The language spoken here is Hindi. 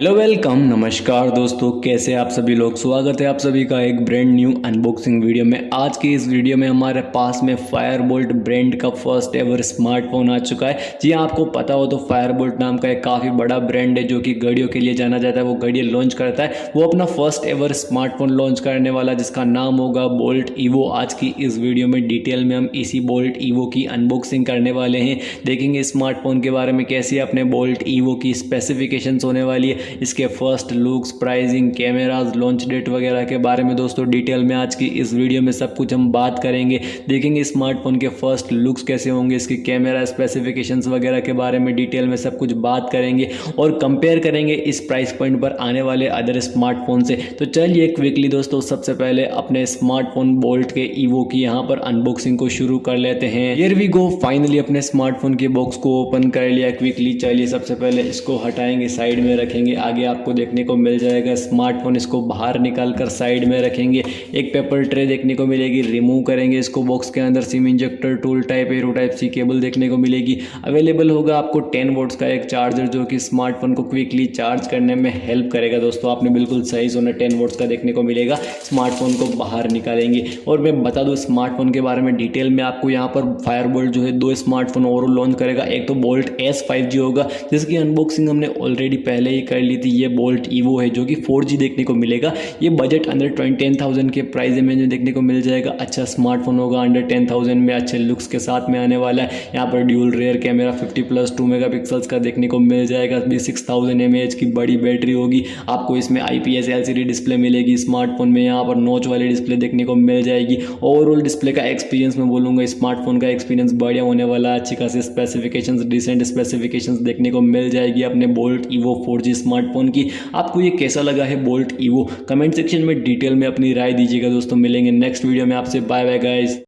हेलो वेलकम नमस्कार दोस्तों, कैसे आप सभी लोग। स्वागत है आप सभी का एक ब्रांड न्यू अनबॉक्सिंग वीडियो में। आज की इस वीडियो में हमारे पास में फायरबोल्ट ब्रांड का फर्स्ट एवर स्मार्टफोन आ चुका है। जी हाँ, आपको पता हो तो फायरबोल्ट नाम का एक काफ़ी बड़ा ब्रांड है जो कि घड़ियों के लिए जाना जाता है। वो घड़ियाँ लॉन्च करता है, वो अपना फर्स्ट एवर स्मार्टफोन लॉन्च करने वाला जिसका नाम होगा बोल्ट ईवो। आज की इस वीडियो में डिटेल में हम इसी बोल्ट ईवो की अनबॉक्सिंग करने वाले हैं। देखेंगे स्मार्टफोन के बारे में, कैसी अपने बोल्ट ईवो की स्पेसिफिकेशंस होने वाली है, इसके first looks, pricing, cameras, launch date वगैरह के बारे में दोस्तों डिटेल में आज की इस वीडियो में सब कुछ हम बात करेंगे। देखेंगे स्मार्टफोन के फर्स्ट लुक्स कैसे होंगे, इसकी कैमरा स्पेसिफिकेशंस वगैरह के बारे में डिटेल में सब कुछ बात करेंगे और कंपेयर करेंगे इस प्राइस पॉइंट पर आने वाले अदर स्मार्टफोन से। तो चलिए क्विकली दोस्तों सबसे पहले अपने स्मार्टफोन बोल्ट के ईवो की यहाँ पर अनबॉक्सिंग को शुरू कर लेते हैं। हियर वी गो, फाइनली अपने स्मार्टफोन के बॉक्स को ओपन कर लिया क्विकली। चलिए सबसे पहले इसको हटाएंगे, साइड में रखेंगे। आगे आपको देखने को मिल जाएगा स्मार्टफोन, इसको बाहर निकाल कर साइड में रखेंगे। एक पेपर ट्रे देखने को मिलेगी, रिमूव करेंगे इसको। बॉक्स के अंदर SIM injector, tool type, arrow type C cable देखने को मिलेगी। अवेलेबल होगा आपको 10 वोल्ट्स का एक चार्जर जो कि स्मार्टफोन को क्विकली चार्ज करने में हेल्प करेगा। दोस्तों आपने बिल्कुल सही सुना, 10 वोल्ट्स का देखने को मिलेगा। स्मार्टफोन को बाहर निकालेंगे और मैं बता दूं स्मार्टफोन के बारे में डिटेल में आपको। यहाँ पर फायरबोल्ट जो है 2 स्मार्टफोन और लॉन्च करेगा। एक तो बोल्ट S5G होगा जिसकी अनबॉक्सिंग हमने ऑलरेडी पहले ही कर ली थी। ये बोल्ट ईवो है जो कि 4G देखने को मिलेगा। ये बजट अंडर 10,000 के प्राइस में जो देखने को मिल जाएगा। अच्छा स्मार्टफोन होगा, अंडर 10,000 में अच्छे लुक्स के साथ में आने वाला है। यहाँ पर ड्यूल रेयर कैमरा 50+2 मेगापिक्सल्स का देखने को मिल जाएगा। 6000 mAh की बड़ी बैटरी होगी। आपको इसमें IPS LCD डिस्प्ले मिलेगी स्मार्टफोन में। यहाँ पर नॉच वाली डिस्प्ले देखने को मिल जाएगी। ओवरऑल डिस्प्ले का एक्सपीरियंस मैं बोलूँगा स्मार्टफोन का एक्सपीरियंस बढ़िया होने वाला है। अच्छी खासी स्पेसिफिकेशंस, डिसेंट स्पेसिफिकेशंस देखने को मिल जाएगी अपने बोल्ट ईवो 4G स्मार्टफोन की। आपको ये कैसा लगा है बोल्ट ईवो, कमेंट सेक्शन में डिटेल में अपनी राय दीजिएगा दोस्तों। मिलेंगे नेक्स्ट वीडियो में आपसे। Bye bye guys.